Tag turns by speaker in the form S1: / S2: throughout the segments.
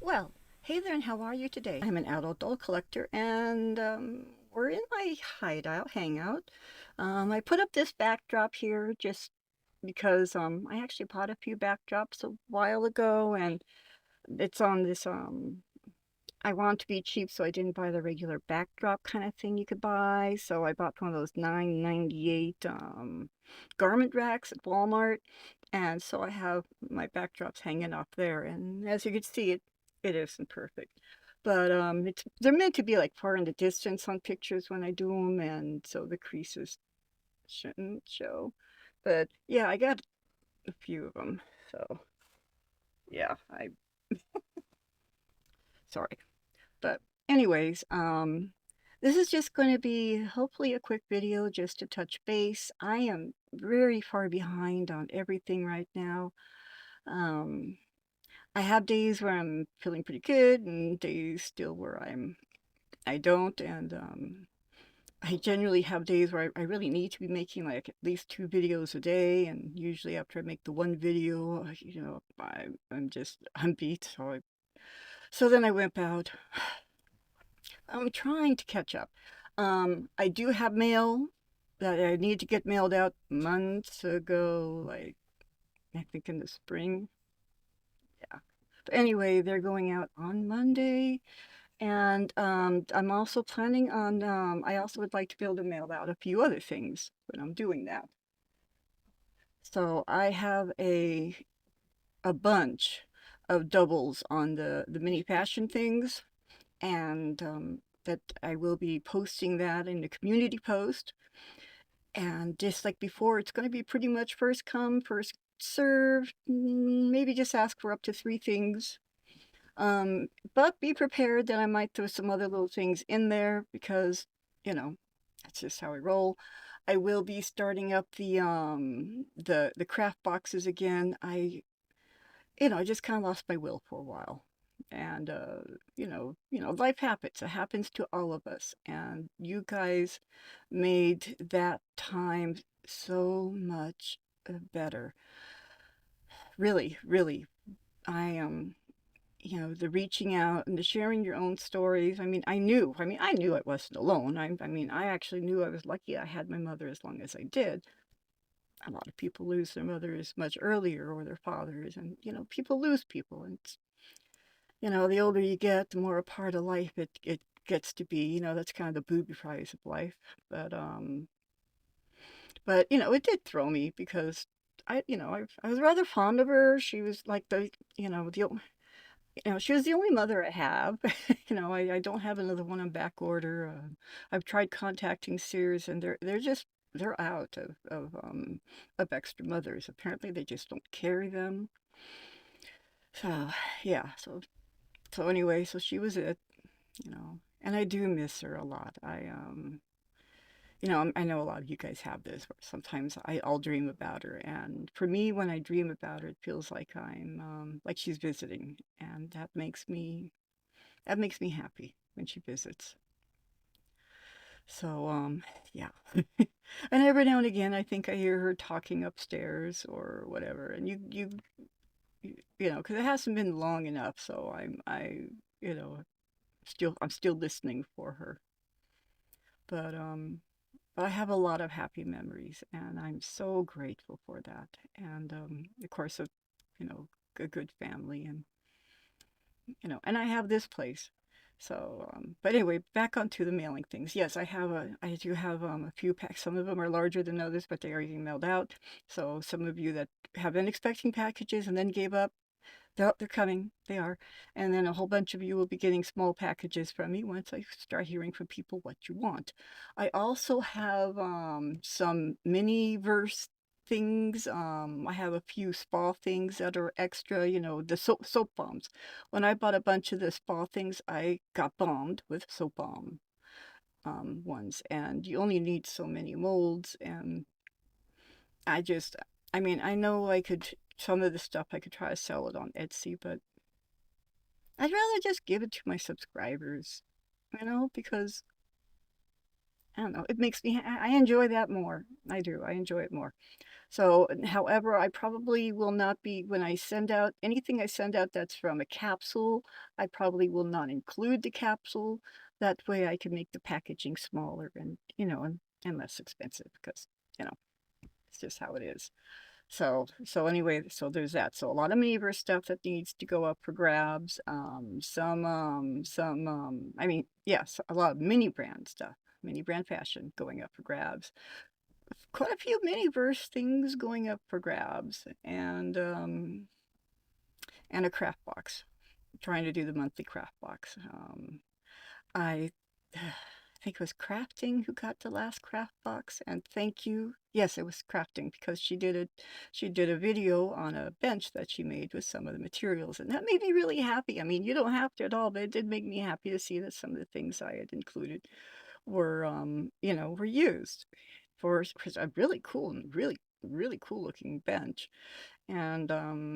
S1: Well, hey there, and how are you today? I'm an adult doll collector, and we're in my hideout, hangout. I put up this backdrop here just because I actually bought a few backdrops a while ago, and it's on this I want to be cheap, so I didn't buy the regular backdrop kind of thing you could buy. So I bought one of those 9.98 garment racks at Walmart. And so I have my backdrops hanging up there. And as you can see, it isn't perfect. But they're meant to be like far in the distance on pictures when I do them, and so the creases shouldn't show. But yeah, I got a few of them. So yeah, I sorry. But anyways, this is just going to be hopefully a quick video just to touch base. I am very far behind on everything right now. Um, I have days where I'm feeling pretty good and days still where I don't. And I generally have days where I really need to be making like at least 2 videos a day. And usually after I make the one video, I'm beat. So then I wimp out. I'm trying to catch up. I do have mail that I need to get mailed out months ago, like I think in the spring. Yeah. But anyway, they're going out on Monday, and I'm also planning on. I also would like to be able to mail out a few other things when I'm doing that. So I have a bunch of doubles on the mini fashion things, and that I will be posting that in the community post. And just like before, it's going to be pretty much first come, first serve. Maybe just ask for up to 3 things. But be prepared that I might throw some other little things in there because, you know, that's just how I roll. I will be starting up the craft boxes again. I just kind of lost my will for a while. And life happens. It happens to all of us. And you guys made that time so much better. Really, really. The reaching out and the sharing your own stories. I knew I wasn't alone. I actually knew I was lucky I had my mother as long as I did. A lot of people lose their mothers much earlier or their fathers, and people lose people, and the older you get, the more a part of life it gets to be. That's kind of the booby prize of life. But it did throw me because I was rather fond of her. She was like she was the only mother I have. I don't have another one on back order. I've tried contacting Sears, and they're out of extra mothers. Apparently, they just don't carry them. So yeah, so anyway, so she was it. And I do miss her a lot. I know a lot of you guys have this, where sometimes I'll dream about her, and for me, when I dream about her, it feels like I'm like she's visiting, and that makes me happy when she visits. So yeah. And every now and again, I think I hear her talking upstairs or whatever, and because it hasn't been long enough, so you know, I'm still listening for her, but I have a lot of happy memories, and I'm so grateful for that. And of course, a good family, and and I have this place. So, but anyway, back onto the mailing things. Yes, I do have a few packs. Some of them are larger than others, but they are getting mailed out. So some of you that have been expecting packages and then gave up, they're coming. They are. And then a whole bunch of you will be getting small packages from me once I start hearing from people what you want. I also have some mini verse things. I have a few spa things that are extra, the soap bombs. When I bought a bunch of the spa things, I got bombed with soap bomb ones. And you only need so many molds. And I just, I know some of the stuff I could try to sell it on Etsy, but I'd rather just give it to my subscribers, because I don't know. It makes me, I enjoy that more. I do. I enjoy it more. So, however, I probably will not be, when I send out anything I send out that's from a capsule, I probably will not include the capsule. That way I can make the packaging smaller and, and less expensive because, you know, it's just how it is. So anyway, so there's that. So a lot of Miniverse stuff that needs to go up for grabs. I mean, yes, a lot of mini brand stuff, mini brand fashion going up for grabs. Quite a few Miniverse things going up for grabs, and a craft box. Trying to do the monthly craft box. I think it was Crafting who got the last craft box, and thank you. Yes, it was Crafting because she did a video on a bench that she made with some of the materials, and that made me really happy. I mean, you don't have to at all, but it did make me happy to see that some of the things I had included were used for a really cool and really cool looking bench. And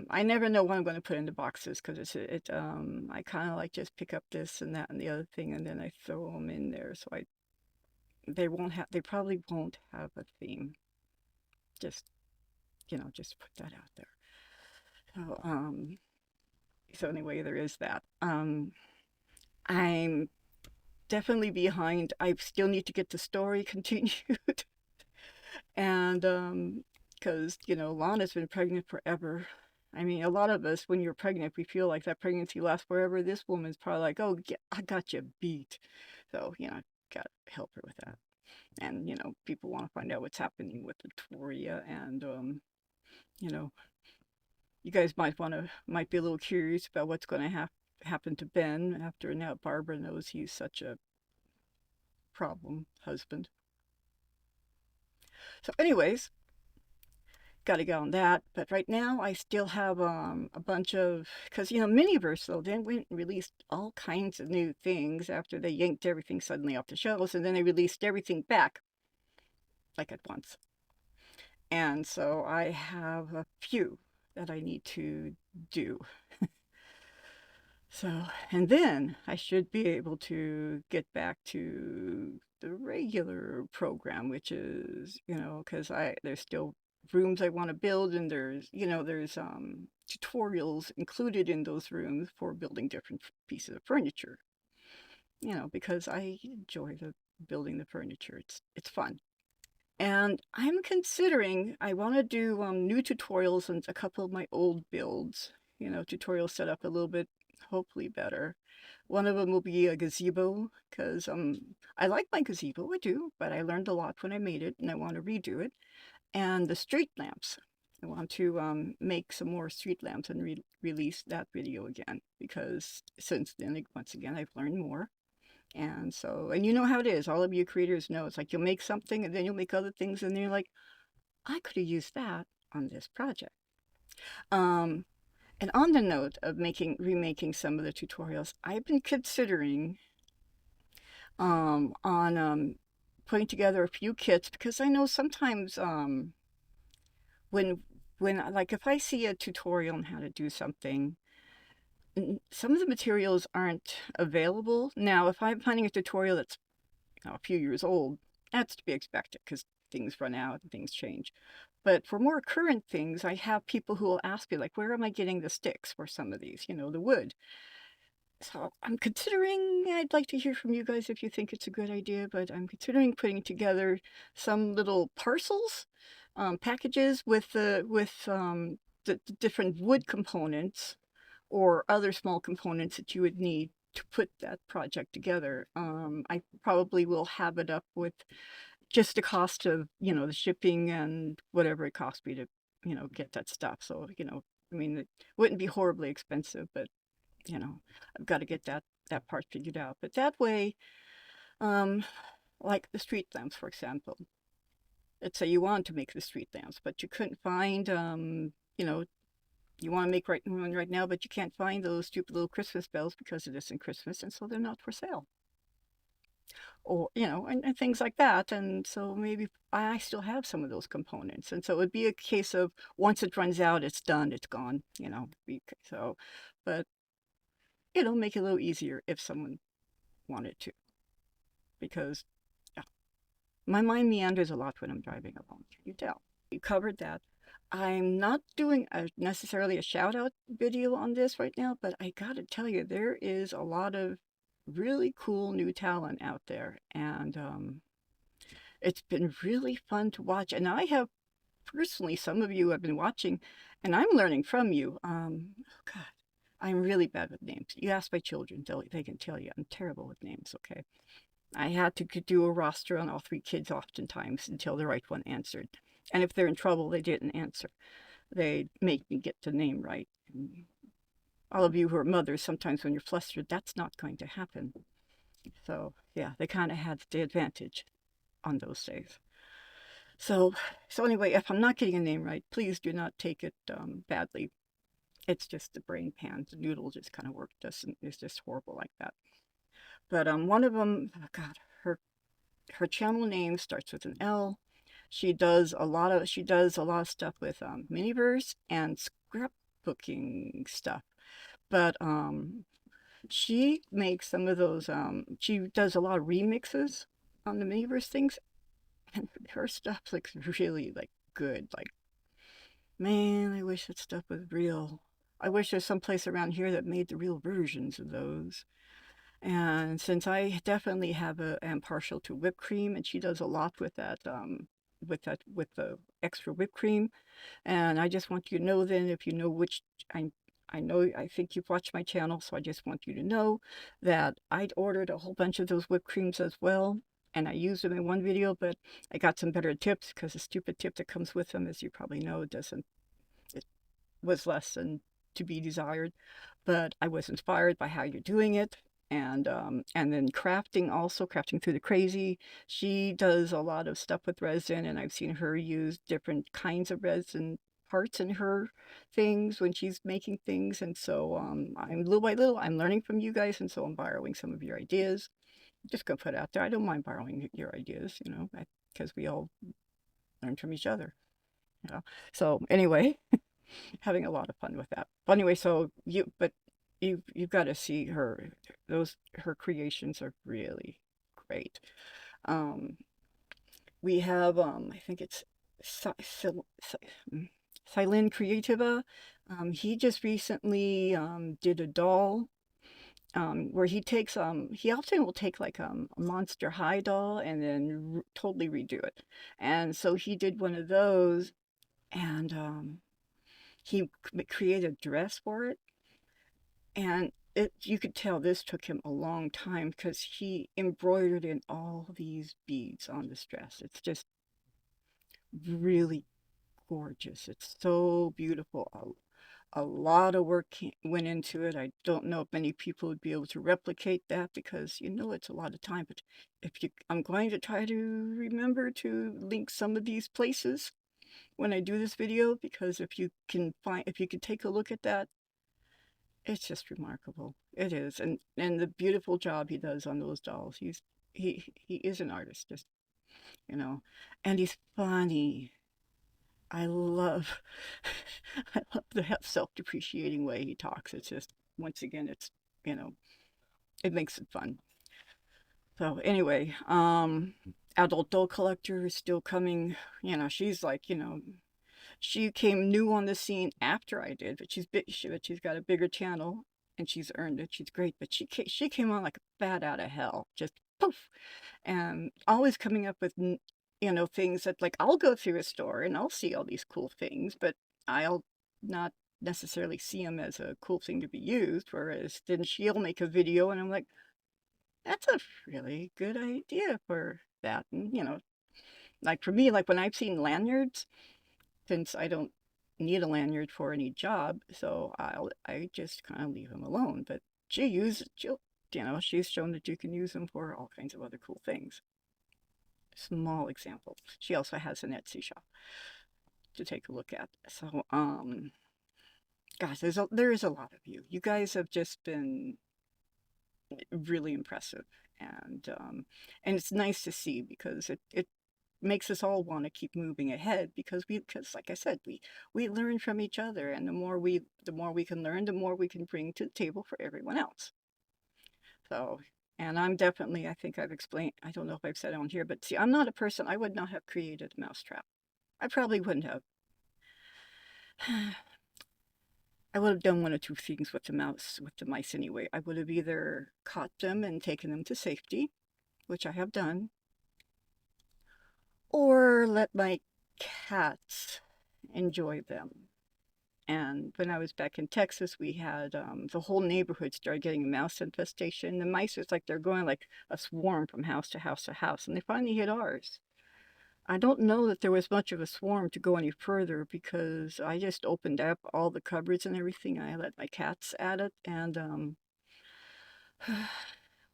S1: I never know what I'm going to put into boxes because I kind of like just pick up this and that and the other thing and then I throw them in there. So they probably won't have a theme. Just, just put that out there. So, so anyway, there is that. I'm definitely behind. I still need to get the story continued. And because, Lana's been pregnant forever. I mean, a lot of us, when you're pregnant, we feel like that pregnancy lasts forever. This woman's probably like, oh, yeah, I got you beat. So, got to help her with that. And, people want to find out what's happening with Victoria. And, you know, you guys might be a little curious about what's going to happen to Ben after now Barbara knows he's such a problem husband. So, anyways, got to go on that. But right now, I still have a bunch of because Miniverse though then went and released all kinds of new things after they yanked everything suddenly off the shelves, and then they released everything back like at once. And so I have a few that I need to do. So, and then I should be able to get back to the regular program, which is, because there's still rooms I want to build, and there's tutorials included in those rooms for building different pieces of furniture. Because I enjoy the building the furniture. It's fun. And I'm considering I want to do new tutorials on a couple of my old builds. Tutorials set up a little bit, hopefully better. One of them will be a gazebo because I like my gazebo, I do, but I learned a lot when I made it, and I want to redo it. And the street lamps. I want to make some more street lamps and release that video again because since then, like, once again, I've learned more. And so, and you know how it is. All of you creators know it's like you'll make something and then you'll make other things, and then you're like, I could have used that on this project. Um, and on the note of remaking some of the tutorials, I've been considering on putting together a few kits because I know sometimes when like if I see a tutorial on how to do something, some of the materials aren't available. Now, if I'm finding a tutorial that's a few years old, that's to be expected because things run out and things change. But for more current things, I have people who will ask me, like, where am I getting the sticks for some of these, the wood? So I'm considering, I'd like to hear from you guys if you think it's a good idea, but I'm considering putting together some little parcels, packages with the different wood components or other small components that you would need to put that project together. I probably will have it up with just the cost of, the shipping and whatever it costs me to, get that stuff. So, I mean, it wouldn't be horribly expensive, but, I've got to get that part figured out. But that way, um, like the street lamps, for example, let's say you want to make the street lamps, but you couldn't find, you want to make one right now, but you can't find those stupid little Christmas bells because it isn't Christmas, and so they're not for sale. Or, and things like that. And so maybe I still have some of those components. And so it would be a case of once it runs out, it's done, it's gone, So, but it'll make it a little easier if someone wanted to, because, yeah. My mind meanders a lot when I'm driving along. Can you tell? You covered that. I'm not doing necessarily a shout out video on this right now, but I gotta tell you, there is a lot of really cool new talent out there, and it's been really fun to watch. And I have personally, some of you have been watching, and I'm learning from you. Oh God, I'm really bad with names. You ask my children, they can tell you I'm terrible with names. Okay, I had to do a roster on all three kids oftentimes until the right one answered. And if they're in trouble, they didn't answer. They make me get the name right. And all of you who are mothers, sometimes when you're flustered, that's not going to happen. So yeah, they kind of had the advantage on those days. So, so anyway, if I'm not getting a name right, please do not take it badly. It's just the brain pan. The noodle just kind of worked. Doesn't It's just horrible like that. But one of them, oh God, her channel name starts with an L. She does a lot of stuff with Miniverse and scrapbooking stuff. But she makes some of those. She does a lot of remixes on the Miniverse things, and her stuff looks really like good. Like, man, I wish that stuff was real. I wish there's some place around here that made the real versions of those. And since I definitely am partial to whipped cream, and she does a lot with the extra whipped cream, and I just want you to know then, if you know which, I I know I think you've watched my channel, so I just want you to know that I'd ordered a whole bunch of those whipped creams as well, and I used them in one video, but I got some better tips because the stupid tip that comes with them, as you probably know, doesn't it was less than to be desired. But I was inspired by how you're doing it. And then crafting, also crafting through the crazy. She does a lot of stuff with resin, and I've seen her use different kinds of resin parts in her things when she's making things. And so I'm little by little, I'm learning from you guys, and so I'm borrowing some of your ideas. Just gonna put it out there. I don't mind borrowing your ideas, because we all learn from each other. You know. So anyway, having a lot of fun with that. But anyway, you've got to see her creations are really great. Um, we have I think it's Silin Creativa. He just recently did a doll where he often will take like a Monster High doll and then totally redo it. And so he did one of those, and he created a dress for it, and you could tell this took him a long time because he embroidered in all these beads on this dress. It's just really gorgeous. It's so beautiful. A lot of work went into it. I don't know if many people would be able to replicate that because it's a lot of time. But I'm going to try to remember to link some of these places when I do this video, because if you can take a look at that, it's just remarkable. It is. And the beautiful job he does on those dolls. He is an artist, just, you know. And he's funny. I love I love the self-depreciating way he talks. It's just, once again, you know, it makes it fun. So anyway, Adult Doll Collector is still coming. She's like, she came new on the scene after I did, but she's got a bigger channel and she's earned it. She's great, but she came on like a bat out of hell, just poof, and always coming up with things that, like, I'll go through a store and I'll see all these cool things, but I'll not necessarily see them as a cool thing to be used. Whereas then she'll make a video and I'm like, that's a really good idea for that. And like for me, like when I've seen lanyards, since I don't need a lanyard for any job, so I just kind of leave them alone. But she's shown that you can use them for all kinds of other cool things. Small example. She also has an Etsy shop to take a look at. So gosh, there is a lot of you. You guys have just been really impressive, and it's nice to see, because it makes us all want to keep moving ahead, because like I said, we learn from each other, and the more we can learn, the more we can bring to the table for everyone else. So And I'm definitely, I think I've explained, I don't know if I've said it on here, but see, I'm not a person, I would not have created a mousetrap. I probably wouldn't have. I would have done one or two things with with the mice anyway. I would have either caught them and taken them to safety, which I have done, or let my cats enjoy them. And when I was back in Texas, we had the whole neighborhood started getting a mouse infestation. The mice, it's like they're going like a swarm from house to house to house, and they finally hit ours. I don't know that there was much of a swarm to go any further because I just opened up all the cupboards and everything. I let my cats at it, and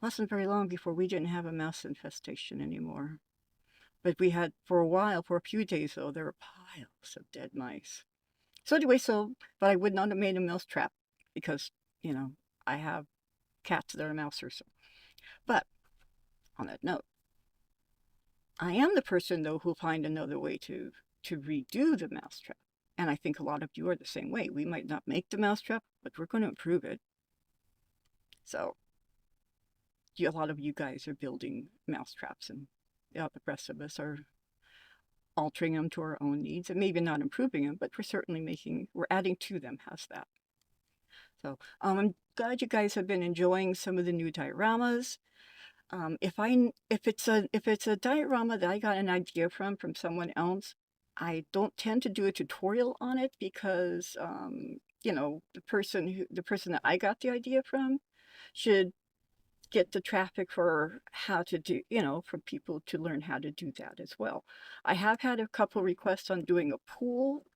S1: wasn't very long before we didn't have a mouse infestation anymore. But we had for a while, for a few days though, there were piles of dead mice. So anyway, but I would not have made a mouse trap because, you know, I have cats that are mousers. But on that note, I am the person though who'll find another way to redo the mousetrap. And I think a lot of you are the same way. We might not make the mousetrap, but we're going to improve it. So a lot of you guys are building mousetraps, and the rest of us are altering them to our own needs, and maybe not improving them, but we're certainly we're adding to them. How's that? So I'm glad you guys have been enjoying some of the new dioramas. If it's a diorama that I got an idea from someone else, I don't tend to do a tutorial on it because you know, the person that I got the idea from should get the traffic for how to do, you know, for people to learn how to do that as well. I have had a couple requests on doing a pool.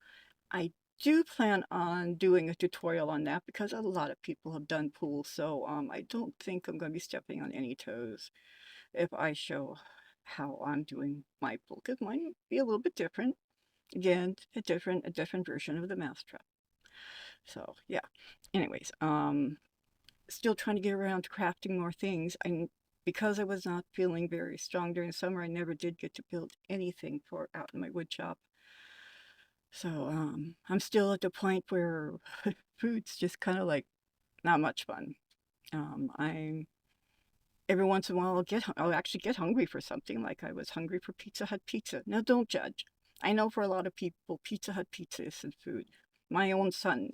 S1: I do plan on doing a tutorial on that because a lot of people have done pools, so I don't think I'm going to be stepping on any toes if I show how I'm doing my pool, because mine might be a little bit different. Again, a different version of the mousetrap. So yeah. Anyways, still trying to get around to crafting more things. Because I was not feeling very strong during summer, I never did get to build anything for out in my wood shop. So I'm still at the point where food's just kind of like not much fun. I'm every once in a while I'll actually get hungry for something, like I was hungry for Pizza Hut pizza. Now don't judge. I know for a lot of people Pizza Hut pizza isn't food. My own son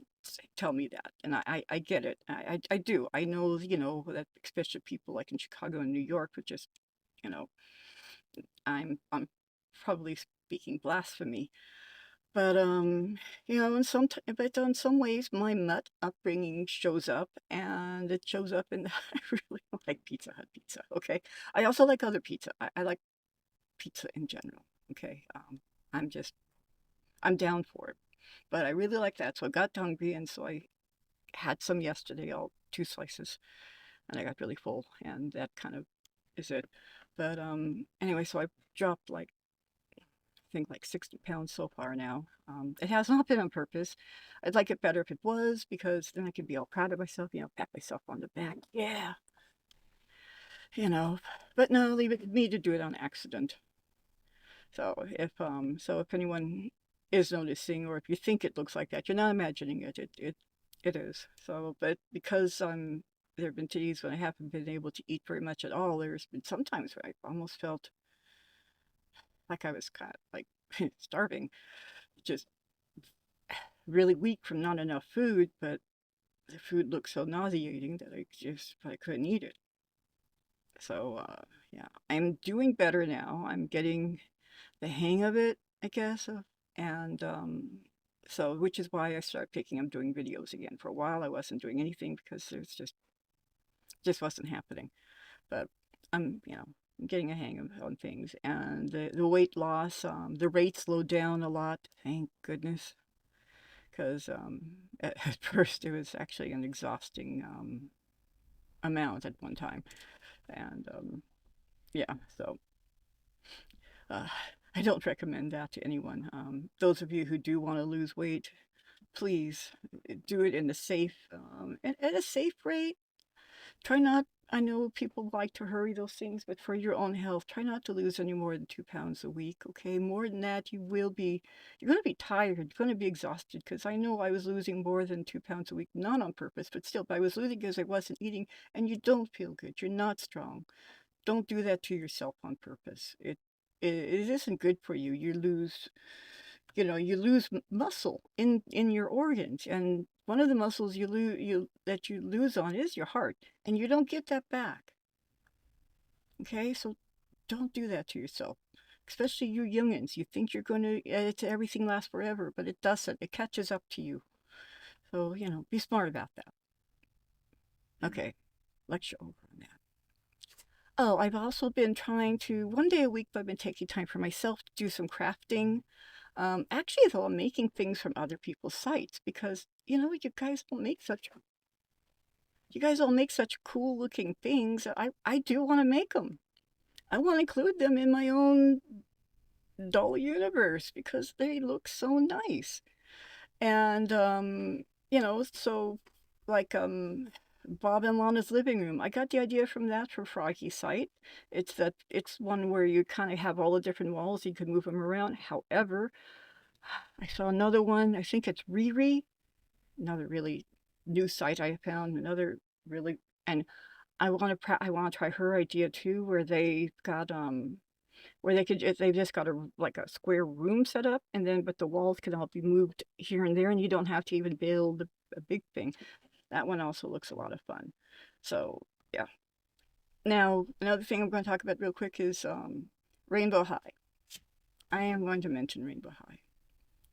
S1: tell me that, and I get it. I do. I know, you know, that especially people like in Chicago and New York would just, you know, I'm probably speaking blasphemy. But you know, but in some ways, my mutt upbringing shows up, and it shows up in I really like Pizza Hut pizza. Okay, I also like other pizza. I like pizza in general. Okay, I'm just I'm down for it, but I really like that. So I got hungry, and so I had some yesterday, all 2 slices, and I got really full, and that kind of is it. But anyway, so I dropped like think like 60 pounds so far now. It has not been on purpose. I'd like it better if it was, because then I could be all proud of myself, you know, pat myself on the back. Yeah, you know. But no, leave it to me to do it on accident. So if anyone is noticing, or if you think it looks like that, you're not imagining it. It is. So, but because there have been days when I haven't been able to eat very much at all. There's been sometimes where I almost felt like I was kind of like starving, just really weak from not enough food, but the food looked so nauseating that I couldn't eat it. So yeah, I'm doing better now. I'm getting the hang of it, I guess, and so which is why I started picking up doing videos again. For a while, I wasn't doing anything because there's just wasn't happening. But I'm, you know, getting a hang of on things, and the weight loss, the rate slowed down a lot. Thank goodness, because at first it was actually an exhausting amount at one time, and yeah, so uh, I don't recommend that to anyone. Those of you who do want to lose weight, please do it in a safe, at a safe rate. Try not, I know people like to hurry those things, but for your own health, try not to lose any more than 2 pounds a week, okay? More than that, you're going to be tired, you're going to be exhausted, because I know I was losing more than 2 pounds a week, not on purpose, but still, but I was losing because I wasn't eating, and you don't feel good. You're not strong. Don't do that to yourself on purpose. It isn't good for you. You lose muscle in your organs, and one of the muscles you lose on is your heart, and you don't get that back. Okay, so don't do that to yourself, especially you youngins. You think you're going to it's everything lasts forever, but it doesn't. It catches up to you. So be smart about that. Okay, lecture over on that. Oh, I've also been trying to, one day a week, I've been taking time for myself to do some crafting. Actually, though, I'm making things from other people's sites because, you guys all make such cool looking things. I do want to make them. I want to include them in my own doll universe because they look so nice. And, so like, Bob and Lana's living room. I got the idea from that for Froggy's site. It's one where you kind of have all the different walls. You can move them around. However, I saw another one. I think it's Riri, another really new site I found. Another really, and I want to try her idea too, where they've just got like a square room set up, and then but the walls can all be moved here and there, and you don't have to even build a big thing. That one also looks a lot of fun. So yeah. Now another thing I'm going to talk about real quick is Rainbow High. I am going to mention Rainbow High.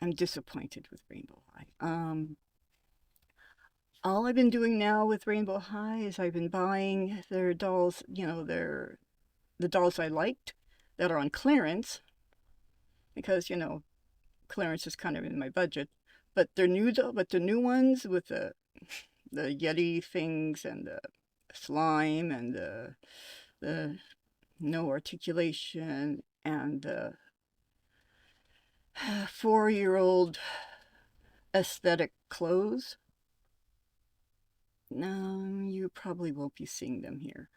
S1: I'm disappointed with Rainbow High. All I've been doing now with Rainbow High is I've been buying their dolls, the dolls I liked that are on clearance because, clearance is kind of in my budget. But the new ones with the Yeti things and the slime and the no articulation and the 4-year-old aesthetic clothes. No, you probably won't be seeing them here.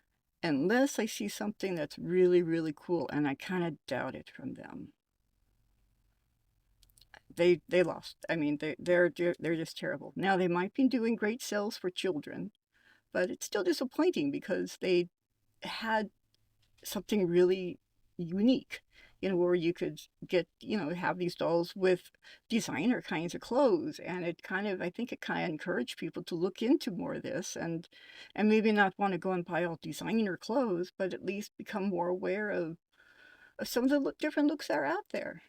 S1: Unless I see something that's really, really cool, and I kind of doubt it from them. They lost. I mean, they're just terrible. Now they might be doing great sales for children, but it's still disappointing because they had something really unique, where you could get, have these dolls with designer kinds of clothes. And I think it kind of encouraged people to look into more of this and maybe not want to go and buy all designer clothes, but at least become more aware of some of the different looks that are out there.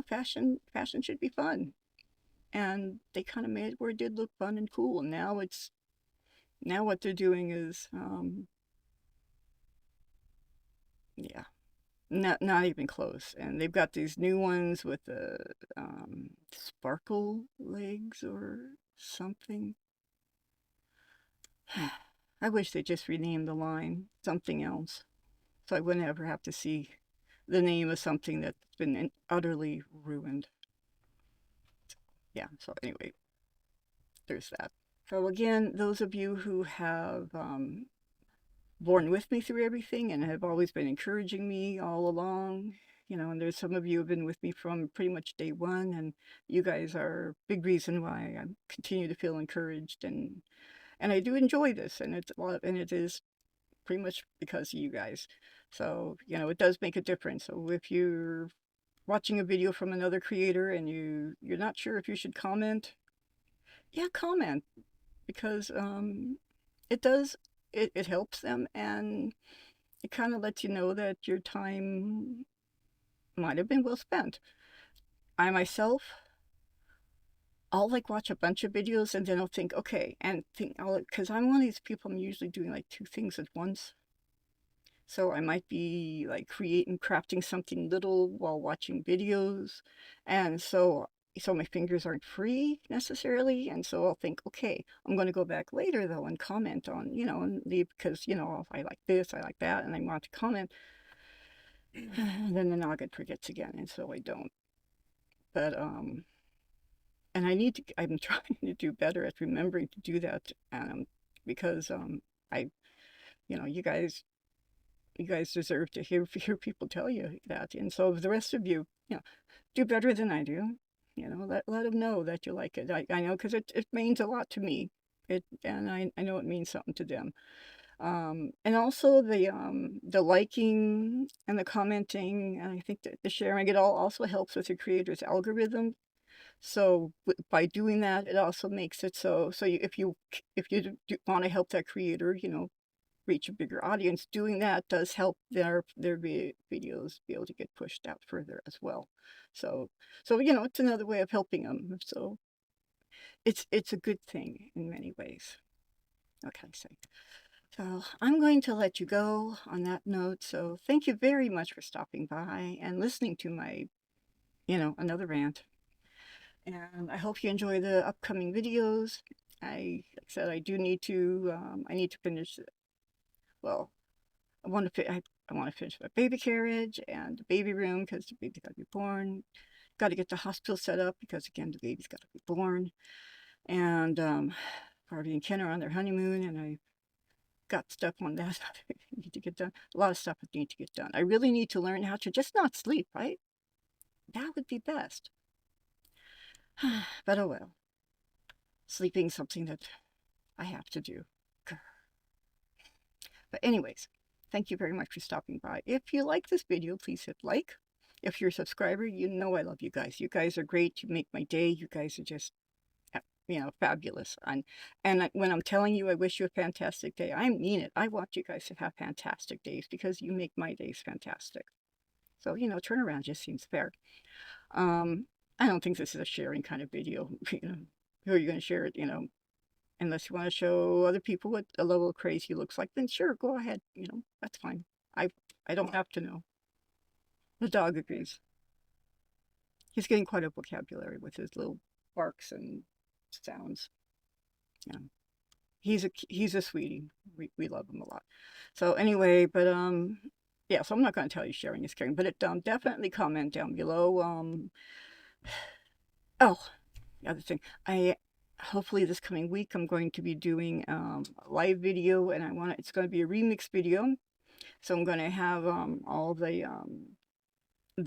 S1: Fashion should be fun. And they kind of made it where it did look fun and cool. And now what they're doing is, yeah, not even close. And they've got these new ones with the sparkle legs or something. I wish they just renamed the line something else, so I wouldn't ever have to see the name of something that's been utterly ruined. Yeah. So anyway, there's that. So again, those of you who have borne with me through everything and have always been encouraging me all along. And there's some of you who have been with me from pretty much day one, and you guys are a big reason why I continue to feel encouraged, and I do enjoy this, and it is pretty much because of you guys. So, it does make a difference. So if you're watching a video from another creator and you're not sure if you should comment, yeah, comment because it does it helps them, and it kind of lets you know that your time might have been well spent. I myself, I'll like watch a bunch of videos and then I'll think, okay, and think, because I'm one of these people, I'm usually doing like two things at once. So I might be like crafting something little while watching videos. And so my fingers aren't free necessarily. And so I'll think, okay, I'm going to go back later though and comment on, and leave because, I like this, I like that, and I want to comment. Then the noggin forgets again, and so I don't. But and I'm trying to do better at remembering to do that, because I, you guys deserve to hear people tell you that. And so the rest of you, do better than I do. Let them know that you like it. I know because it means a lot to me. And I know it means something to them. And also the liking and the commenting, and I think that the sharing, it all also helps with the creator's algorithm. So by doing that, it also makes it so if you want to help that creator, reach a bigger audience, doing that does help their videos be able to get pushed out further as well. So it's another way of helping them. So it's a good thing in many ways. Okay, so I'm going to let you go on that note. So thank you very much for stopping by and listening to my, another rant. And I hope you enjoy the upcoming videos. Like I said, I need to finish, well, I want to finish my baby carriage and the baby room because the baby's got to be born. Got to get the hospital set up because, again, the baby's got to be born. And Barbie and Ken are on their honeymoon, and I got stuff on that I need to get done. A lot of stuff I need to get done. I really need to learn how to just not sleep, right? That would be best. But oh well. Sleeping something that I have to do. But anyways, thank you very much for stopping by. If you like this video, please hit like. If you're a subscriber, you know I love you guys. You guys are great. You make my day. You guys are just, fabulous. And when I'm telling you I wish you a fantastic day, I mean it. I want you guys to have fantastic days because you make my days fantastic. So, turnaround just seems fair. I don't think this is a sharing kind of video. Who are you going to share it, unless you want to show other people what a level of crazy looks like, then sure, go ahead. That's fine. I don't have to know. The dog agrees. He's getting quite a vocabulary with his little barks and sounds. Yeah. He's a sweetie. We love him a lot. So anyway, but yeah, so I'm not going to tell you sharing is caring, but definitely comment down below. Oh, the other thing, hopefully this coming week I'm going to be doing a live video, and it's going to be a remix video. So I'm going to have all the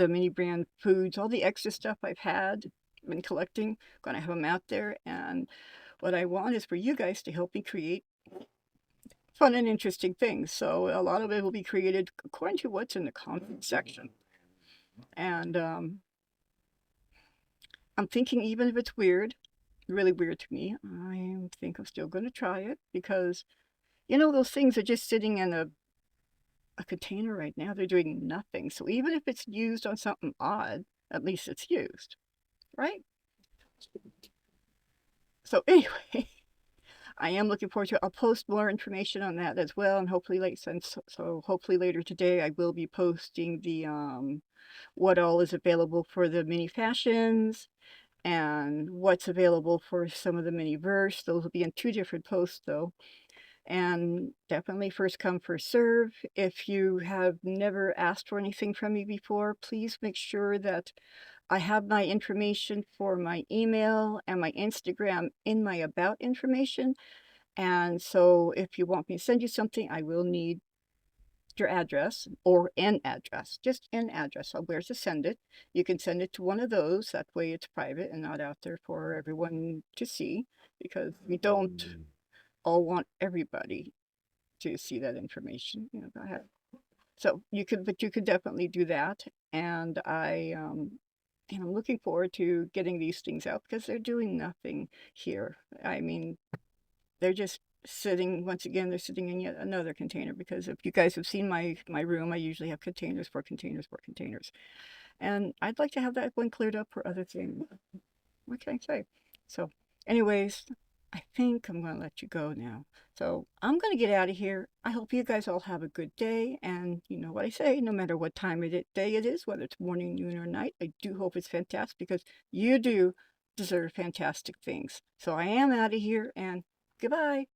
S1: mini brand foods, all the extra stuff I've been collecting. Going to have them out there, and what I want is for you guys to help me create fun and interesting things. So a lot of it will be created according to what's in the comment section. And I'm thinking, even if it's weird, really weird to me, I think I'm still going to try it because, those things are just sitting in a container right now. They're doing nothing. So even if it's used on something odd, at least it's used, right? So anyway, I am looking forward to it. I'll post more information on that as well, and hopefully hopefully later today I will be posting the what all is available for the mini fashions and what's available for some of the mini verse. Those will be in 2 different posts though. And definitely first come, first serve. If you have never asked for anything from me before, please make sure that I have my information for my email and my Instagram in my about information. And so if you want me to send you something, I will need your address or an address, just an address of where to send it. You can send it to one of those. That way it's private and not out there for everyone to see, because we don't all want everybody to see that information. Go ahead. So but you could definitely do that. And I'm looking forward to getting these things out because they're doing nothing here. I mean, they're just sitting, once again, they're sitting in yet another container, because if you guys have seen my room, I usually have containers for containers for containers. And I'd like to have that one cleared up for other things. What can I say? So anyways, I think I'm going to let you go now. So I'm going to get out of here. I hope you guys all have a good day. And you know what I say, no matter what time of day it is, whether it's morning, noon, or night, I do hope it's fantastic, because you do deserve fantastic things. So I am out of here, and goodbye.